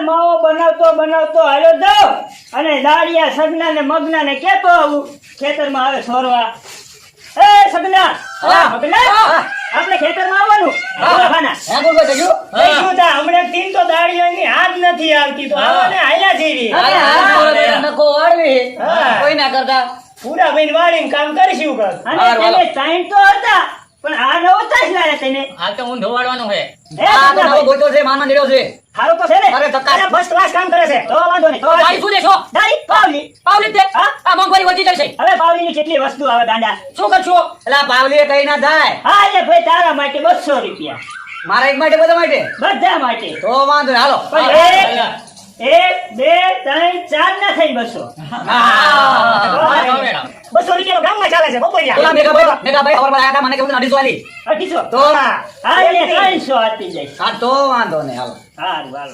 માવો બનાવતો હાલ્યો જાવ અને દાળિયા સગના ને મગના ને કેતો આવું ખેતરમાં આવે સોરવા. એ સગના આપણે ખેતરમાં આવવાનું. હમણાં તીન તો દાળિયાની હાથ નથી આવતી તો આવવાને હાલ્યા જેવી કોઈ ના કરતા પૂરા ભાઈ વાળીને કામ કરીશું કર. અને તેને ટાઈમ તો હતા પણ આ નવો ચાસ લાયા તેને. હાલ તો હું ધોવાડવાનો છે. આ તો નવો ગોતો છે માનમાં દેડો છે. હારું તો છે ને. અરે તકાત. ફર્સ્ટ ક્લાસ કામ કરે છે. તો વાંધો નહીં. તો તારી શું દેશો? દાઈ પાવલી. પાવલી દે. આ મોંઘવારી વધી જશે. હવે પાવલીની કેટલી વસ્તુ આવે દાંડા. શું કરશો? એલા પાવલી કઈ ના થાય. હા એટલે ભાઈ તારા માટે 200 રૂપિયા. મારા એક માટે બધા માટે. બધા માટે. તો વાંધો નહીં, હાલો. પણ એક બે ત્રણ ચાર ના થઈ 200. 200 રૂપિયા ગામમાં ચાલે છે બપોરિયા. ઓલા મેઘાભાઈ ખબર આયા હતા મને કેવું 250 વાલી. 250. તો હા એટલે 300 આપી જાય. હા તો વાંધો નહીં, હાલો. હારું હાલો.